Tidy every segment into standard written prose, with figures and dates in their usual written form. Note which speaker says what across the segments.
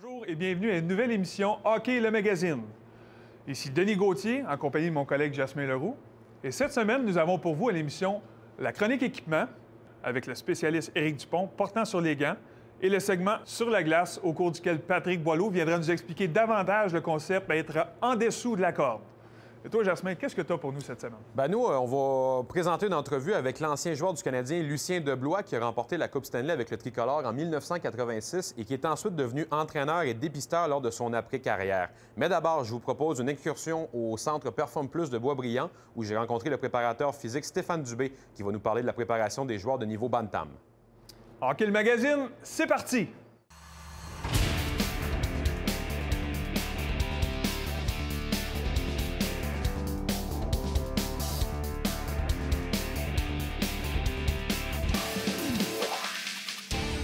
Speaker 1: Bonjour et bienvenue à une nouvelle émission Hockey le magazine. Ici Denis Gauthier, en compagnie de mon collègue Jasmin Leroux. Et cette semaine, nous avons pour vous à l'émission la chronique équipement avec le spécialiste Éric Dupont portant sur les gants et le segment sur la glace au cours duquel Patrick Boileau viendra nous expliquer davantage le concept d'être en dessous de la corde. Et toi, Jasmin, qu'est-ce que tu as pour nous cette semaine?
Speaker 2: Bien, nous, on va présenter une entrevue avec l'ancien joueur du Canadien, Lucien Deblois, qui a remporté la Coupe Stanley avec le tricolore en 1986 et qui est ensuite devenu entraîneur et dépisteur lors de son après-carrière. Mais d'abord, je vous propose une incursion au Centre Perform Plus de Boisbriand, où j'ai rencontré le préparateur physique Stéphane Dubé, qui va nous parler de la préparation des joueurs de niveau Bantam.
Speaker 1: Hockey le magazine, c'est parti!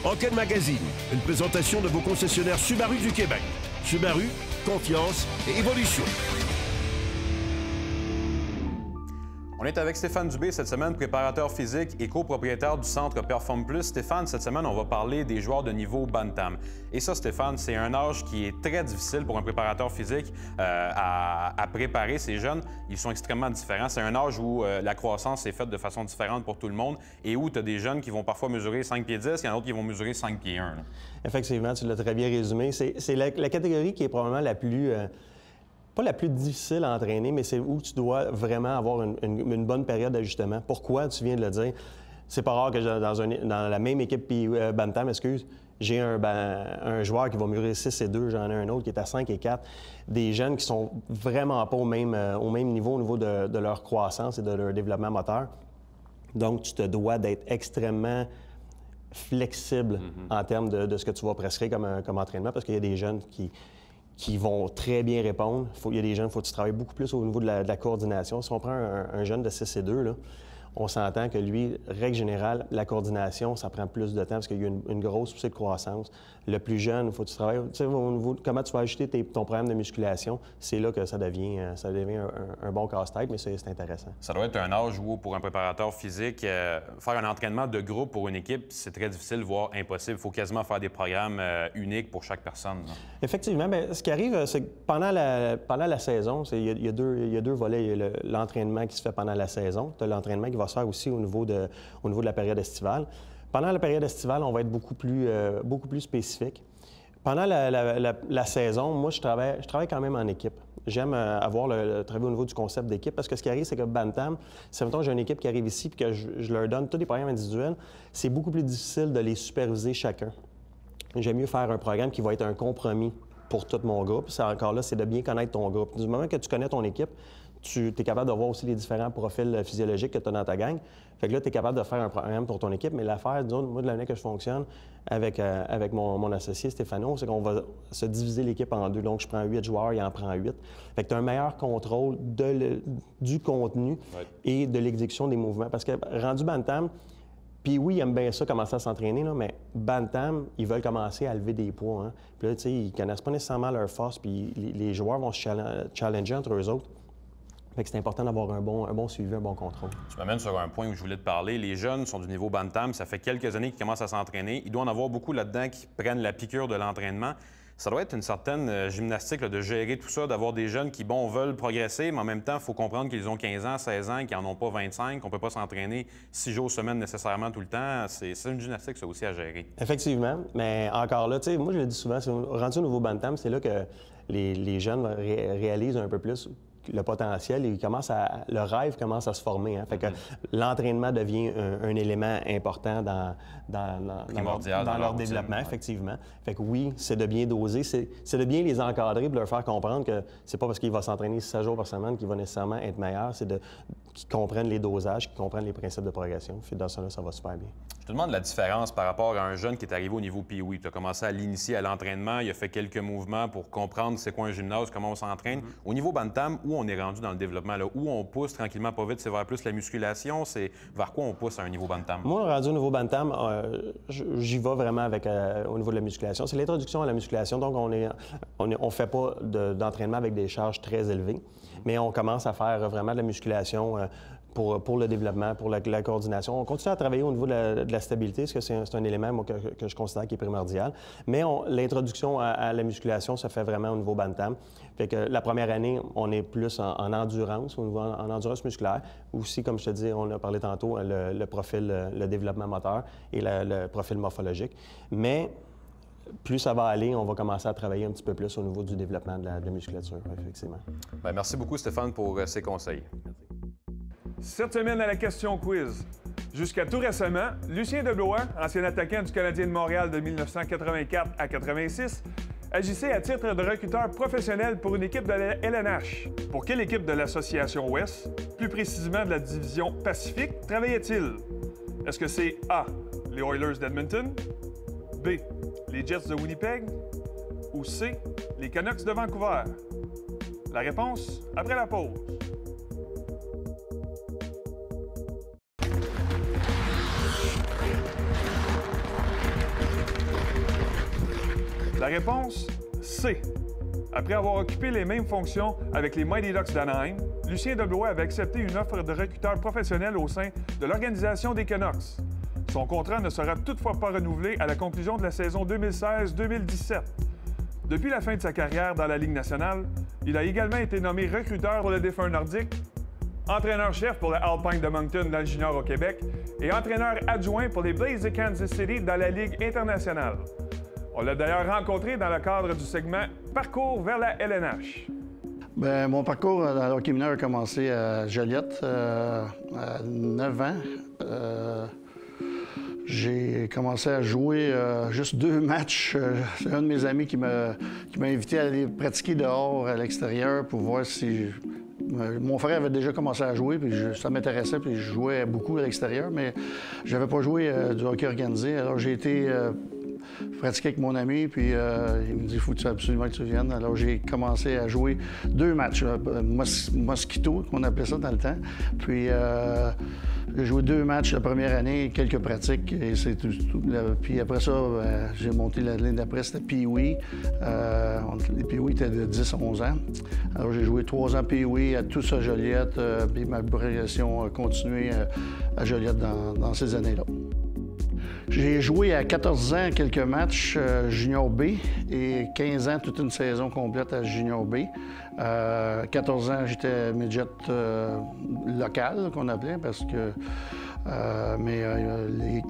Speaker 3: Hockey Magazine, une présentation de vos concessionnaires Subaru du Québec. Subaru, confiance et évolution.
Speaker 2: On est avec Stéphane Dubé cette semaine, préparateur physique et copropriétaire du Centre Perform Plus. Stéphane, cette semaine, on va parler des joueurs de niveau Bantam. Et ça, Stéphane, c'est un âge qui est très difficile pour un préparateur physique à préparer ces jeunes. Ils sont extrêmement différents. C'est un âge où la croissance est faite de façon différente pour tout le monde et où tu as des jeunes qui vont parfois mesurer 5 pieds 10, il y en a d'autres qui vont mesurer 5 pieds 1. Là.
Speaker 4: Effectivement, tu l'as très bien résumé. C'est la catégorie qui est probablement la plus... pas la plus difficile à entraîner, mais c'est où tu dois vraiment avoir une bonne période d'ajustement. Pourquoi? Tu viens de le dire. C'est pas rare que dans la même équipe Bantam, j'ai un joueur qui va mesurer 6 et 2, j'en ai un autre qui est à 5 et 4. Des jeunes qui sont vraiment pas au même niveau au niveau de leur croissance et de leur développement moteur. Donc, tu te dois d'être extrêmement flexible en termes de ce que tu vas prescrire comme entraînement, parce qu'il y a des jeunes qui vont très bien répondre. Il y a des jeunes, il faut que tu travailles beaucoup plus au niveau de la coordination. Si on prend un jeune de 6 et 2, là, on s'entend que lui, règle générale, la coordination, ça prend plus de temps parce qu'il y a une grosse poussée de croissance. Le plus jeune, il faut que tu travailles au niveau de comment tu vas ajuster ton programme de musculation. C'est là que ça devient un bon casse-tête, mais c'est intéressant.
Speaker 2: Ça doit être un âge où, pour un préparateur physique, faire un entraînement de groupe pour une équipe, c'est très difficile, voire impossible. Il faut quasiment faire des programmes uniques pour chaque personne. Là.
Speaker 4: Effectivement. Bien, ce qui arrive, c'est que pendant la saison, il y a deux volets. Il y a l'entraînement qui se fait pendant la saison. Tu as l'entraînement qui va se faire aussi au niveau de la période estivale. Pendant la période estivale, on va être beaucoup plus spécifique. Pendant la saison, moi, je travaille quand même en équipe. J'aime travailler au niveau du concept d'équipe parce que ce qui arrive, c'est que Bantam, si mettons j'ai une équipe qui arrive ici et que je leur donne tous des programmes individuels, c'est beaucoup plus difficile de les superviser chacun. J'aime mieux faire un programme qui va être un compromis pour tout mon groupe. Encore là, c'est de bien connaître ton groupe. Du moment que tu connais ton équipe, tu es capable de voir aussi les différents profils physiologiques que tu as dans ta gang. Fait que là, tu es capable de faire un programme pour ton équipe. Mais l'affaire, disons, moi, de la manière que je fonctionne avec mon associé Stéphano, c'est qu'on va se diviser l'équipe en deux. Donc, je prends 8 joueurs, il en prend 8. Fait que tu as un meilleur contrôle du contenu et de l'exécution des mouvements. Parce que rendu Bantam, puis oui, ils aiment bien ça, commencer à s'entraîner, là, mais Bantam, ils veulent commencer à lever des poids. Hein. Puis là, tu sais, ils connaissent pas nécessairement leur force, puis les joueurs vont se challenger entre eux autres. Fait que c'est important d'avoir un bon suivi, un bon contrôle.
Speaker 2: Tu m'amènes sur un point où je voulais te parler. Les jeunes sont du niveau Bantam. Ça fait quelques années qu'ils commencent à s'entraîner. Il doit en avoir beaucoup là-dedans qui prennent la piqûre de l'entraînement. Ça doit être une certaine gymnastique là, de gérer tout ça, d'avoir des jeunes qui, veulent progresser, mais en même temps, il faut comprendre qu'ils ont 15 ans, 16 ans, qu'ils n'en ont pas 25, qu'on ne peut pas s'entraîner 6 jours semaine nécessairement tout le temps. C'est une gymnastique, ça aussi, à gérer. Effectivement,
Speaker 4: mais encore là, tu sais, moi, je le dis souvent, rendu au nouveau Bantam, c'est là que les jeunes réalisent un peu plus le potentiel et le rêve commence à se former. Hein. Fait que l'entraînement devient un élément important dans leur développement, effectivement. Fait que oui, c'est de bien doser, c'est de bien les encadrer, de leur faire comprendre que c'est pas parce qu'il va s'entraîner 7 jours par semaine qu'il va nécessairement être meilleur, c'est qu'ils comprennent les dosages, qu'ils comprennent les principes de progression. Puis dans ça, là, ça va super bien.
Speaker 2: Je te demande la différence par rapport à un jeune qui est arrivé au niveau Pee-Wee. Tu as commencé à l'initier à l'entraînement, il a fait quelques mouvements pour comprendre c'est quoi un gymnase, comment on s'entraîne. Au niveau Bantam, où on est rendu dans le développement, là, où on pousse tranquillement pas vite, c'est vers plus la musculation, c'est vers quoi on pousse à un niveau Bantam?
Speaker 4: Moi, rendu au niveau Bantam, j'y vais vraiment au niveau de la musculation. C'est l'introduction à la musculation, donc on fait pas d'entraînement avec des charges très élevées, mais on commence à faire vraiment de la musculation pour le développement, pour la coordination. On continue à travailler au niveau de la stabilité, parce que c'est un élément moi, que je considère qui est primordial. Mais l'introduction à la musculation, ça fait vraiment au niveau bantam. Fait que la première année, on est plus en endurance, au niveau en endurance musculaire. Aussi, comme je te dis, on a parlé tantôt, le profil, le développement moteur et le profil morphologique. Mais plus ça va aller, on va commencer à travailler un petit peu plus au niveau du développement de la musculature, effectivement.
Speaker 2: Bien, merci beaucoup, Stéphane, pour ces conseils.
Speaker 1: Cette semaine à la question quiz. Jusqu'à tout récemment, Lucien Deblois, ancien attaquant du Canadien de Montréal de 1984 à 86, agissait à titre de recruteur professionnel pour une équipe de la LNH. Pour quelle équipe de l'Association Ouest, plus précisément de la division Pacifique, travaillait-il? Est-ce que c'est A, les Oilers d'Edmonton, B, les Jets de Winnipeg ou C, les Canucks de Vancouver? La réponse après la pause. La réponse, C. Après avoir occupé les mêmes fonctions avec les Mighty Ducks d'Anaheim, Lucien Deblois avait accepté une offre de recruteur professionnel au sein de l'organisation des Canucks. Son contrat ne sera toutefois pas renouvelé à la conclusion de la saison 2016-2017. Depuis la fin de sa carrière dans la Ligue nationale, il a également été nommé recruteur pour le défunt nordique, entraîneur-chef pour le Alpine de Moncton dans le junior au Québec et entraîneur adjoint pour les Blaze de Kansas City dans la Ligue internationale. On l'a d'ailleurs rencontré dans le cadre du segment « Parcours vers la LNH ».
Speaker 5: Bien, mon parcours dans le hockey mineur a commencé à Joliette, à 9 ans. J'ai commencé à jouer juste 2 matchs. C'est un de mes amis qui m'a invité à aller pratiquer dehors, à l'extérieur, pour voir si... Mon frère avait déjà commencé à jouer, puis ça m'intéressait, puis je jouais beaucoup à l'extérieur, mais je n'avais pas joué du hockey organisé. Alors j'ai été pratiquer avec mon ami, puis il me dit « il faut absolument que tu viennes ». Alors j'ai commencé à jouer 2 matchs, mosquito, qu'on appelait ça dans le temps. Puis j'ai joué 2 matchs la première année, quelques pratiques, et c'est tout. Puis après ça, j'ai monté l'année d'après, c'était Pee-Wee. Les Pee-Wee étaient de 10-11 ans. Alors j'ai joué 3 ans Pee-Wee à tous à Joliette, puis ma progression a continué à Joliette dans ces années-là. J'ai joué à 14 ans quelques matchs Junior B et 15 ans toute une saison complète à Junior B. 14 ans, j'étais midget local, qu'on appelait, parce que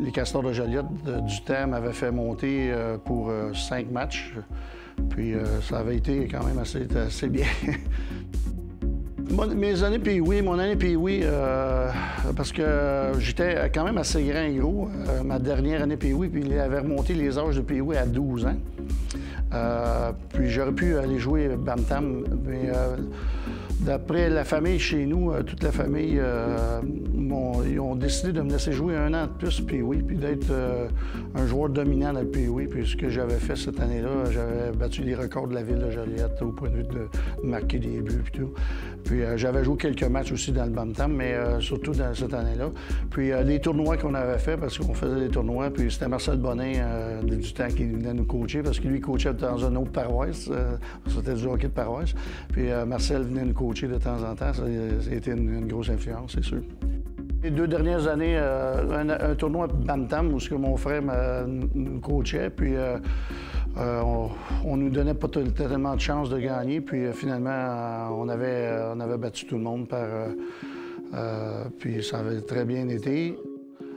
Speaker 5: les Castors de Joliette du temps m'avaient fait monter pour 5 matchs. Puis ça avait été quand même assez bien. Mes années Pee-Wee, mon année Pee-Wee, parce que j'étais quand même assez grand et gros. Ma dernière année Pee-Wee, puis il avait remonté les âges de Pee-Wee à 12 ans. Puis j'aurais pu aller jouer Bantam, mais d'après la famille chez nous, toute la famille, ils ont décidé de me laisser jouer 1 an de plus Pee-Wee, puis d'être un joueur dominant dans le Pee-Wee. Puis ce que j'avais fait cette année-là, j'avais battu les records de la ville de Joliette au point de vue de marquer des buts et tout. Puis j'avais joué quelques matchs aussi dans le Bantam, mais surtout dans cette année-là. Puis les tournois qu'on avait fait, parce qu'on faisait des tournois, puis c'était Marcel Bonin du temps qui venait nous coacher, parce que lui coachait dans une autre paroisse, c'était du hockey de paroisse. Puis Marcel venait nous coacher de temps en temps, ça a été une grosse influence, c'est sûr. Les 2 dernières années, un tournoi Bantam où mon frère nous coachait, puis on nous donnait pas tellement de chance de gagner, puis finalement, on avait battu tout le monde puis ça avait très bien été.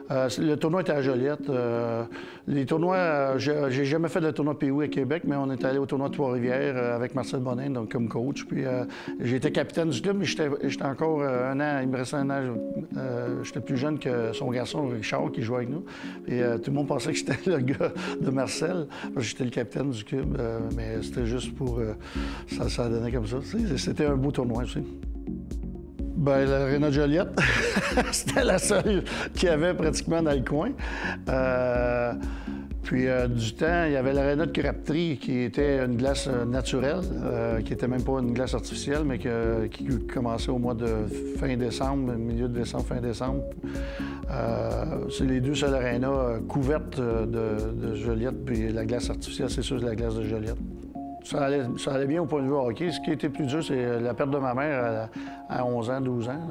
Speaker 5: Le tournoi était à Joliette. Les tournois, j'ai jamais fait de tournoi Pee-Wee à Québec, mais on est allé au tournoi de Trois-Rivières avec Marcel Bonin, donc comme coach. Puis j'étais capitaine du club, mais j'étais encore 1 an, il me restait 1 an. J'étais plus jeune que son garçon Richard qui jouait avec nous. Et tout le monde pensait que j'étais le gars de Marcel, parce que j'étais le capitaine du club, mais c'était juste pour... ça donnait comme ça. C'était un beau tournoi aussi. Bien, l'Aréna de Joliette, c'était la seule qu'il y avait pratiquement dans le coin. Puis du temps, il y avait l'Aréna de Crabtree qui était une glace naturelle, qui n'était même pas une glace artificielle, mais qui commençait au mois de fin décembre, milieu de décembre, fin décembre. C'est les 2 seules arénas couvertes de Joliette, puis la glace artificielle, c'est sûr, c'est la glace de Joliette. Ça allait bien au point de vue hockey. Ce qui était plus dur, c'est la perte de ma mère à 11 ans, 12 ans.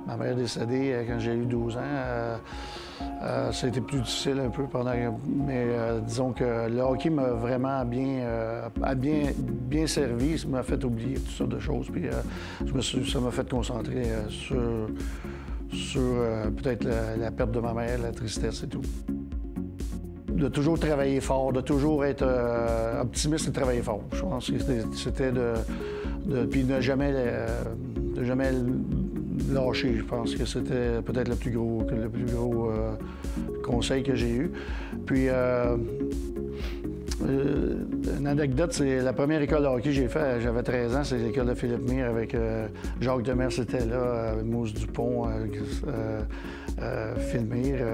Speaker 5: Ma mère est décédée quand j'ai eu 12 ans. Ça a été plus difficile un peu pendant... Mais disons que le hockey m'a vraiment bien servi. Ça m'a fait oublier toutes sortes de choses. Puis ça m'a fait concentrer sur peut-être la perte de ma mère, la tristesse et tout. De toujours travailler fort, de toujours être optimiste et travailler fort. Je pense que c'était puis de jamais lâcher. Je pense que c'était peut-être le plus gros conseil que j'ai eu. Puis une anecdote, c'est la première école de hockey que j'ai faite, j'avais 13 ans, c'est l'école de Philippe Mire avec Jacques Demers, c'était là, Mousse Dupont, Phil Mire,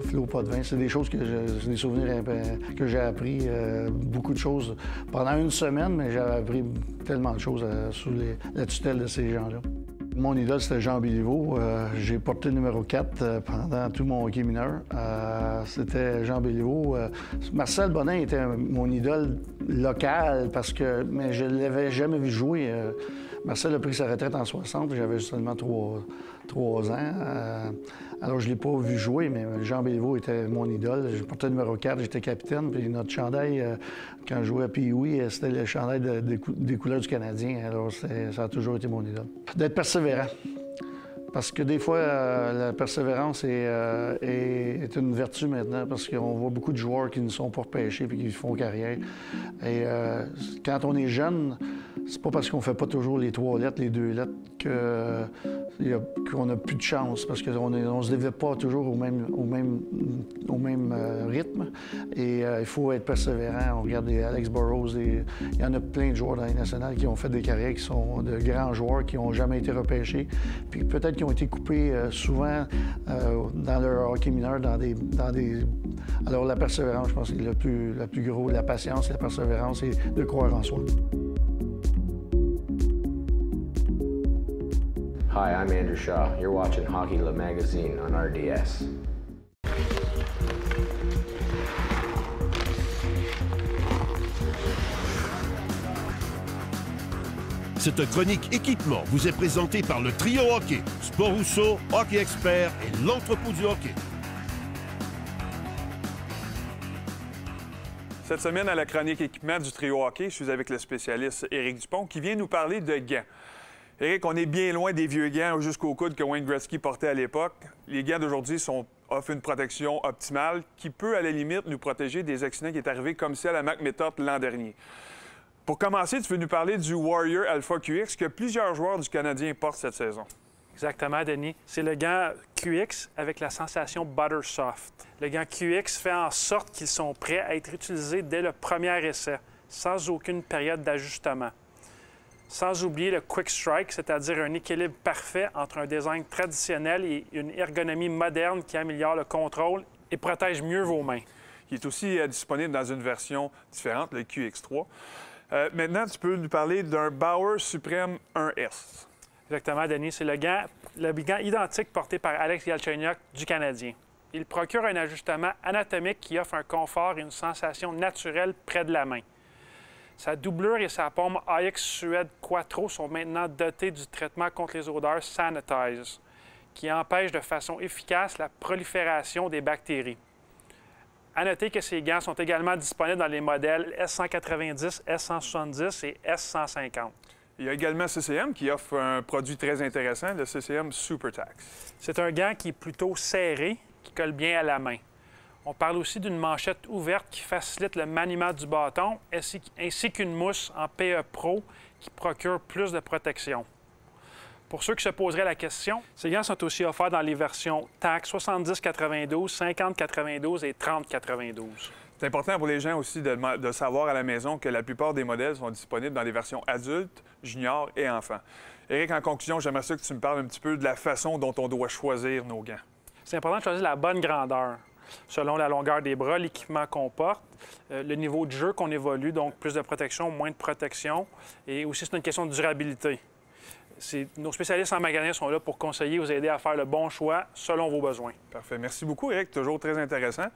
Speaker 5: Flo Potvin. C'est des choses c'est des souvenirs que j'ai appris, beaucoup de choses pendant une semaine, mais j'avais appris tellement de choses sous la tutelle de ces gens-là. Mon idole, c'était Jean Béliveau. J'ai porté le numéro 4 pendant tout mon hockey mineur. C'était Jean Béliveau. Marcel Bonin était mon idole local mais je ne l'avais jamais vu jouer. Marcel a pris sa retraite en 60, j'avais seulement 3 ans. Alors, je ne l'ai pas vu jouer, mais Jean Béliveau était mon idole. Je portais le numéro 4, j'étais capitaine. Puis notre chandail, quand je jouais à Pee-Wee, c'était le chandail des couleurs du Canadien. Alors, ça a toujours été mon idole. D'être persévérant. Parce que des fois, la persévérance est une vertu maintenant, parce qu'on voit beaucoup de joueurs qui ne sont pas repêchés et qui font carrière. Et quand on est jeune, c'est pas parce qu'on fait pas toujours les 3 lettres, les 2 lettres, qu'on n'a plus de chance, parce qu'on ne se développe pas toujours au même rythme. Et il faut être persévérant. On regarde les Alex Burrows, il y en a plein de joueurs dans les nationales qui ont fait des carrières, qui sont de grands joueurs, qui n'ont jamais été repêchés, puis peut-être qui ont été coupés souvent dans leur hockey mineur, dans des... Alors la persévérance, je pense que c'est le plus gros, la patience, la persévérance et de croire en soi.
Speaker 6: Hi, I'm Andrew Shaw. You're watching Hockey Le Magazine on RDS.
Speaker 3: Cette chronique équipement vous est présentée par le Trio Hockey, Sport Rousseau, Hockey Expert et l'entrepôt du hockey.
Speaker 1: Cette semaine, à la chronique équipement du Trio Hockey, je suis avec le spécialiste Éric Dupont qui vient nous parler de gants. Éric, on est bien loin des vieux gants jusqu'au coude que Wayne Gretzky portait à l'époque. Les gants d'aujourd'hui offrent une protection optimale qui peut, à la limite, nous protéger des accidents qui est arrivé comme celle à McMethot l'an dernier. Pour commencer, tu veux nous parler du Warrior Alpha QX que plusieurs joueurs du Canadien portent cette saison.
Speaker 7: Exactement, Denis. C'est le gant QX avec la sensation Buttersoft. Le gant QX fait en sorte qu'ils sont prêts à être utilisés dès le premier essai, sans aucune période d'ajustement. Sans oublier le Quick Strike, c'est-à-dire un équilibre parfait entre un design traditionnel et une ergonomie moderne qui améliore le contrôle et protège mieux vos mains.
Speaker 1: Il est aussi disponible dans une version différente, le QX3. Maintenant, tu peux nous parler d'un Bauer Supreme 1S.
Speaker 7: Exactement, Denis. C'est le gant identique porté par Alex Galchenyuk du Canadien. Il procure un ajustement anatomique qui offre un confort et une sensation naturelle près de la main. Sa doublure et sa paume AX Suede Quattro sont maintenant dotées du traitement contre les odeurs Sanitize, qui empêche de façon efficace la prolifération des bactéries. À noter que ces gants sont également disponibles dans les modèles S190, S170 et S150.
Speaker 1: Il y a également CCM qui offre un produit très intéressant, le CCM SuperTax.
Speaker 7: C'est un gant qui est plutôt serré, qui colle bien à la main. On parle aussi d'une manchette ouverte qui facilite le maniement du bâton, ainsi qu'une mousse en PE Pro qui procure plus de protection. Pour ceux qui se poseraient la question, ces gants sont aussi offerts dans les versions TAC 70-92, 50-92 et 30-92.
Speaker 1: C'est important pour les gens aussi de savoir à la maison que la plupart des modèles sont disponibles dans les versions adultes, juniors et enfants. Éric, en conclusion, j'aimerais ça que tu me parles un petit peu de la façon dont on doit choisir nos gants.
Speaker 7: C'est important de choisir la bonne grandeur. Selon la longueur des bras, l'équipement qu'on porte, le niveau de jeu qu'on évolue, donc plus de protection, moins de protection, et aussi c'est une question de durabilité. Nos spécialistes en magasin sont là pour conseiller, vous aider à faire le bon choix selon vos besoins.
Speaker 1: Parfait. Merci beaucoup, Éric. Toujours très intéressant.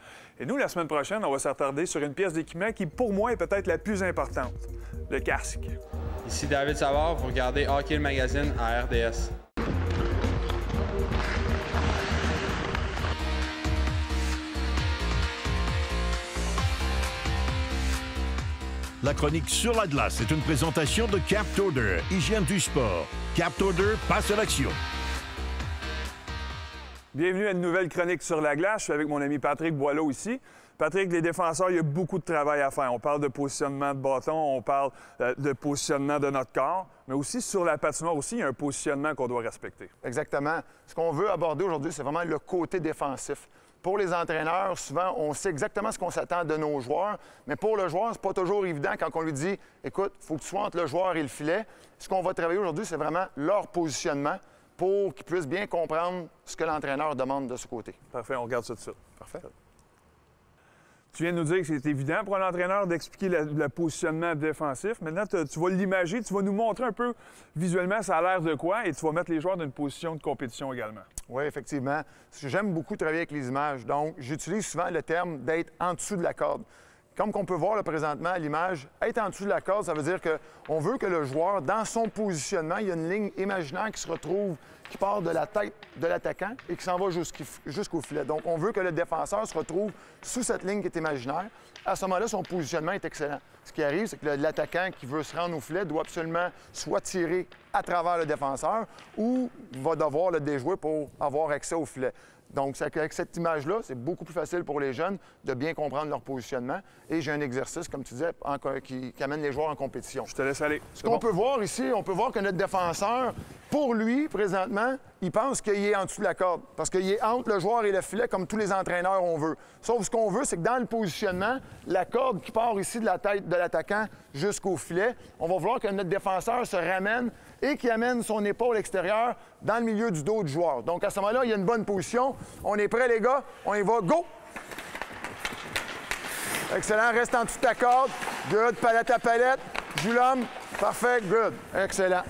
Speaker 1: Et nous, la semaine prochaine, on va s'attarder sur une pièce d'équipement qui, pour moi, est peut-être la plus importante, le casque.
Speaker 8: Ici David Savard, vous regardez Hockey le Magazine à RDS.
Speaker 3: La chronique sur la glace est une présentation de Capt Order, hygiène du sport. Capt Order passe à l'action.
Speaker 1: Bienvenue à une nouvelle chronique sur la glace. Je suis avec mon ami Patrick Boileau ici. Patrick, les défenseurs, il y a beaucoup de travail à faire. On parle de positionnement de bâton, on parle de positionnement de notre corps, mais aussi sur la patinoire aussi, il y a un positionnement qu'on doit respecter.
Speaker 5: Exactement. Ce qu'on veut aborder aujourd'hui, c'est vraiment le côté défensif. Pour les entraîneurs, souvent, on sait exactement ce qu'on s'attend de nos joueurs, mais pour le joueur, c'est pas toujours évident quand on lui dit « Écoute, il faut que tu sois entre le joueur et le filet ». Ce qu'on va travailler aujourd'hui, c'est vraiment leur positionnement pour qu'ils puissent bien comprendre ce que l'entraîneur demande de ce côté.
Speaker 1: Parfait, on regarde ça tout de suite.
Speaker 5: Parfait.
Speaker 1: Tu viens de nous dire que c'est évident pour un entraîneur d'expliquer le positionnement défensif. Maintenant, tu vas l'imager, tu vas nous montrer un peu visuellement ça a l'air de quoi et tu vas mettre les joueurs dans une position de compétition également.
Speaker 5: Oui, effectivement. J'aime beaucoup travailler avec les images. Donc, j'utilise souvent le terme d'être en dessous de la corde. Comme qu'on peut voir là, présentement à l'image, être en dessous de la corde, ça veut dire qu'on veut que le joueur, dans son positionnement, il y a une ligne imaginaire qui se retrouve, qui part de la tête de l'attaquant et qui s'en va jusqu'au filet. Donc, on veut que le défenseur se retrouve sous cette ligne qui est imaginaire. À ce moment-là, son positionnement est excellent. Ce qui arrive, c'est que l'attaquant qui veut se rendre au filet doit absolument soit tirer à travers le défenseur ou va devoir le déjouer pour avoir accès au filet. Donc, avec cette image-là, c'est beaucoup plus facile pour les jeunes de bien comprendre leur positionnement. Et j'ai un exercice, comme tu disais, qui amène les joueurs en compétition.
Speaker 1: Je te laisse aller.
Speaker 5: Ce qu'on peut voir ici, on peut voir que notre défenseur, pour lui, présentement, il pense qu'il est en dessous de la corde. Parce qu'il est entre le joueur et le filet, comme tous les entraîneurs on veut. Sauf ce qu'on veut, c'est que dans le positionnement, la corde qui part ici de la tête de l'attaquant jusqu'au filet, on va vouloir que notre défenseur se ramène et qu'il amène son épaule extérieure dans le milieu du dos du joueur. Donc, à ce moment-là, il y a une bonne position. On est prêts, les gars? On y va. Go! Excellent. Reste en dessous de ta corde. Good. Palette à palette. Joue l'homme. Parfait. Good. Excellent.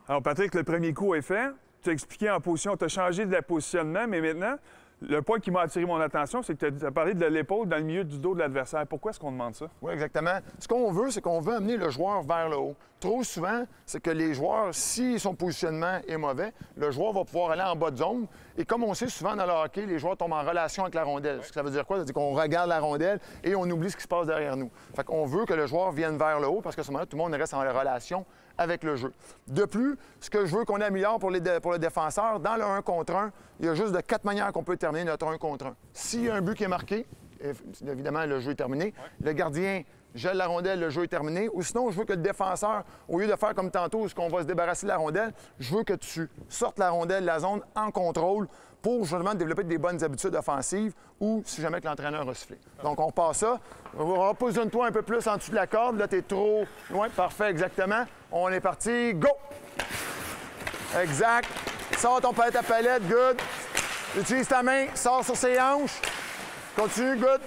Speaker 1: Alors, Patrick, le premier coup est fait. Tu as expliqué en position, tu as changé de positionnement, mais maintenant, le point qui m'a attiré mon attention, c'est que tu as parlé de l'épaule dans le milieu du dos de l'adversaire. Pourquoi est-ce qu'on demande ça?
Speaker 5: Oui, exactement. Ce qu'on veut, c'est qu'on veut amener le joueur vers le haut. Trop souvent, c'est que les joueurs, si son positionnement est mauvais, le joueur va pouvoir aller en bas de zone. Et comme on sait souvent dans le hockey, les joueurs tombent en relation avec la rondelle. Ouais. Ça veut dire quoi? Ça veut dire qu'on regarde la rondelle et on oublie ce qui se passe derrière nous. Fait qu'on veut que le joueur vienne vers le haut parce qu'à ce moment-là, tout le monde reste en relation avec le jeu. De plus, ce que je veux qu'on améliore pour le défenseur, dans le 1 contre 1, il y a juste de 4 manières qu'on peut terminer notre 1 contre 1. S'il y a un but qui est marqué, évidemment, le jeu est terminé. Ouais. Le gardien gèle la rondelle, le jeu est terminé. Ou sinon, je veux que le défenseur, au lieu de faire comme tantôt, où on va se débarrasser de la rondelle, je veux que tu sortes la rondelle de la zone en contrôle pour justement développer des bonnes habitudes offensives ou si jamais que l'entraîneur a sifflé. Donc, on passe ça. Repositionne-toi un peu plus en dessous de la corde. Là, tu es trop loin. Parfait, exactement. On est parti. Go! Exact. Sors ton palette à palette. Good. Utilise ta main. Sors sur ses hanches. Continue. Good.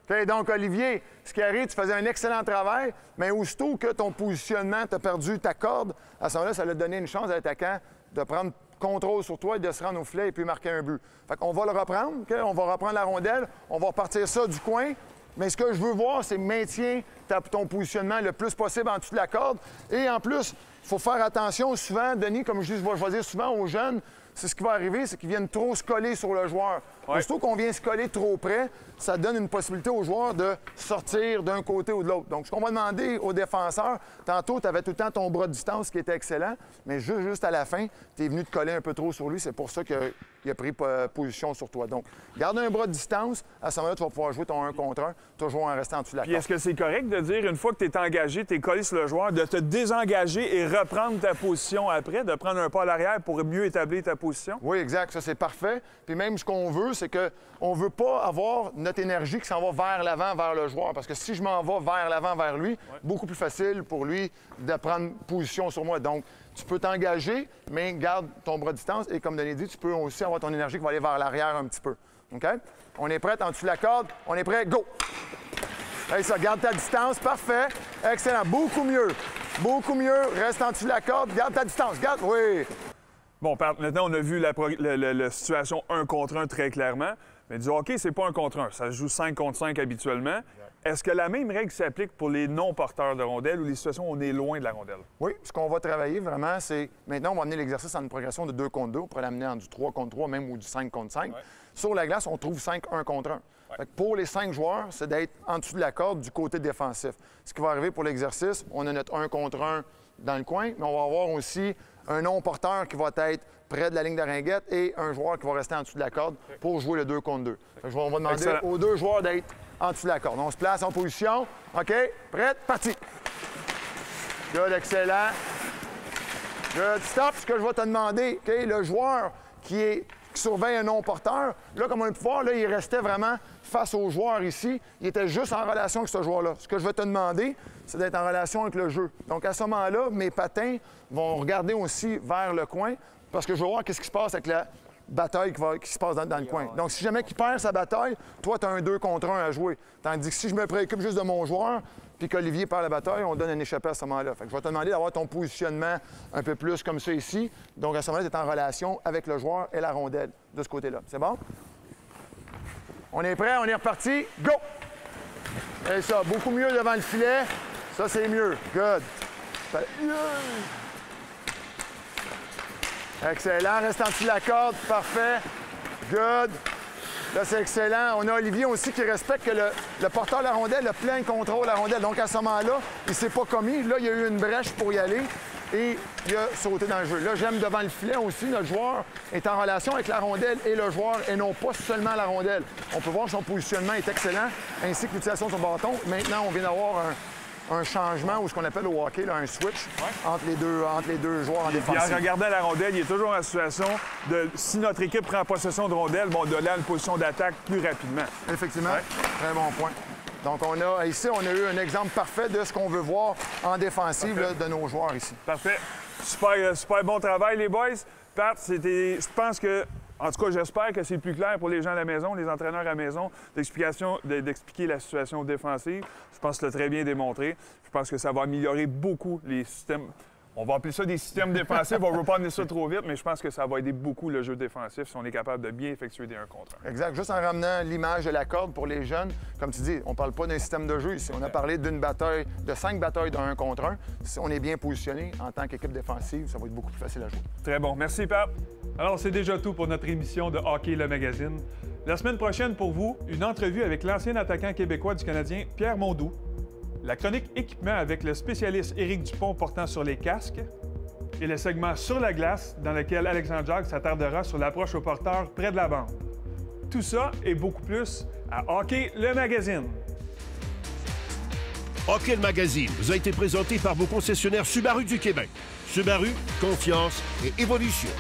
Speaker 5: OK, donc, Olivier, ce qui arrive, tu faisais un excellent travail, mais aussitôt que ton positionnement, tu as perdu ta corde, à ce moment-là, ça a donné une chance à l'attaquant de prendre contrôle sur toi et de se rendre au filet et puis marquer un but. Fait qu'on va le reprendre, OK? On va reprendre la rondelle, on va repartir ça du coin, mais ce que je veux voir, c'est maintiens ton positionnement le plus possible en dessous de la corde. Et en plus, il faut faire attention souvent, Denis, comme je dis, je vais choisir souvent aux jeunes, c'est ce qui va arriver, c'est qu'ils viennent trop se coller sur le joueur. Ouais. Aussitôt qu'on vient se coller trop près, ça donne une possibilité au joueur de sortir d'un côté ou de l'autre. Donc, ce qu'on va demander aux défenseurs, tantôt, tu avais tout le temps ton bras de distance qui était excellent, mais juste à la fin, tu es venu te coller un peu trop sur lui. C'est pour ça qu'il a pris position sur toi. Donc, garde un bras de distance. À ce moment-là, tu vas pouvoir jouer ton 1 contre 1, toujours en restant en dessous de la corde.
Speaker 1: Puis est-ce que c'est correct de dire, une fois que tu es engagé, tu es collé sur le joueur, de te désengager et reprendre ta position après, de prendre un pas à l'arrière pour mieux établir ta position?
Speaker 5: Oui, exact. Ça, c'est parfait. Puis même, ce qu'on veut, c'est qu'on ne veut pas avoir notre énergie qui s'en va vers l'avant, vers le joueur. Parce que si je m'en vais vers l'avant, vers lui, beaucoup plus facile pour lui de prendre position sur moi. Donc, tu peux t'engager, mais garde ton bras de distance. Et comme Denis dit, tu peux aussi avoir ton énergie qui va aller vers l'arrière un petit peu. OK? On est prêt en dessous de la corde. On est prêt. Go! Hey, ça, garde ta distance. Parfait. Excellent. Beaucoup mieux. Beaucoup mieux. Reste en dessous de la corde. Garde ta distance. Garde. Oui.
Speaker 1: Bon, maintenant, on a vu la situation 1 contre 1 très clairement. Mais du hockey, c'est pas 1 contre 1. Ça se joue 5 contre 5 habituellement. Est-ce que la même règle s'applique pour les non-porteurs de rondelles ou les situations où on est loin de la rondelle?
Speaker 5: Oui. Ce qu'on va travailler vraiment, c'est... Maintenant, on va amener l'exercice en une progression de 2 contre 2. On pourrait l'amener en du 3 contre 3, même ou du 5 contre 5. Ouais. Sur la glace, on trouve 5 1 contre 1.
Speaker 8: Fait que pour les 5 joueurs, c'est d'être en dessous de la corde du côté défensif. Ce qui va arriver pour l'exercice, on a notre 1 contre 1 dans le coin, mais on va avoir aussi un non-porteur qui va être près de la ligne d'arringuette et un joueur qui va rester en dessous de la corde pour jouer le 2 contre 2. On va demander aux 2 joueurs d'être en dessous de la corde. On se place en position. OK, prête, parti. Good, excellent. Good, stop. Ce que je vais te demander, OK, le joueur qui surveille un non-porteur, là, comme on peut voir, là, il restait vraiment face au joueur ici. Il était juste en relation avec ce joueur-là. Ce que je vais te demander, c'est d'être en relation avec le jeu. Donc, à ce moment-là, mes patins vont regarder aussi vers le coin parce que je veux voir qu'est-ce qui se passe avec la bataille qui se passe dans le coin. Donc, si jamais il perd sa bataille, toi, tu as un 2 contre 1 à jouer. Tandis que si je me préoccupe juste de mon joueur puis qu'Olivier perd la bataille, on donne un échappé à ce moment-là. Fait que je vais te demander d'avoir ton positionnement un peu plus comme ça ici. Donc, à ce moment-là, tu es en relation avec le joueur et la rondelle de ce côté-là. C'est bon? On est prêt? On est reparti? Go! Et ça, beaucoup mieux devant le filet. Ça, c'est mieux. Good. Excellent. Reste en dessous de la corde. Parfait. Good. Là, c'est excellent. On a Olivier aussi qui respecte que le porteur de la rondelle a plein contrôle de la rondelle. Donc, à ce moment-là, il ne s'est pas commis. Là, il y a eu une brèche pour y aller et il a sauté dans le jeu. Là, j'aime devant le filet aussi. Notre joueur est en relation avec la rondelle et le joueur et non pas seulement la rondelle. On peut voir que son positionnement est excellent ainsi que l'utilisation de son bâton. Maintenant, on vient d'avoir un changement ou ce qu'on appelle au hockey, là, un switch entre les deux joueurs en défense.
Speaker 1: En regardant la rondelle, il est toujours en situation de, si notre équipe prend possession de rondelle, bon, de là, une position d'attaque plus rapidement.
Speaker 8: Effectivement, très bon point. Donc, ici, on a eu un exemple parfait de ce qu'on veut voir en défensive là, de nos joueurs ici.
Speaker 1: Parfait. Super bon travail, les boys. Pat, je pense que, en tout cas, j'espère que c'est plus clair pour les gens à la maison, les entraîneurs à la maison, d'expliquer la situation défensive. Je pense que tu l'as très bien démontré. Je pense que ça va améliorer beaucoup les systèmes. On va appeler ça des systèmes défensifs. On ne veut pas amener ça trop vite, mais je pense que ça va aider beaucoup le jeu défensif si on est capable de bien effectuer des 1 contre 1.
Speaker 8: Exact. Juste en ramenant l'image de la corde pour les jeunes, comme tu dis, on ne parle pas d'un système de jeu ici. On a parlé d'une bataille, de 5 batailles de 1 contre 1. Si on est bien positionné en tant qu'équipe défensive, ça va être beaucoup plus facile à jouer.
Speaker 1: Très bon. Merci, Pat. Alors, c'est déjà tout pour notre émission de Hockey le Magazine. La semaine prochaine, pour vous, une entrevue avec l'ancien attaquant québécois du Canadien, Pierre Mondoux. La chronique équipement avec le spécialiste Éric Dupont portant sur les casques. Et le segment Sur la glace, dans lequel Alexandre Jacques s'attardera sur l'approche au porteur près de la bande. Tout ça et beaucoup plus à Hockey le Magazine.
Speaker 3: Hockey le Magazine vous a été présenté par vos concessionnaires Subaru du Québec. Subaru, confiance et évolution.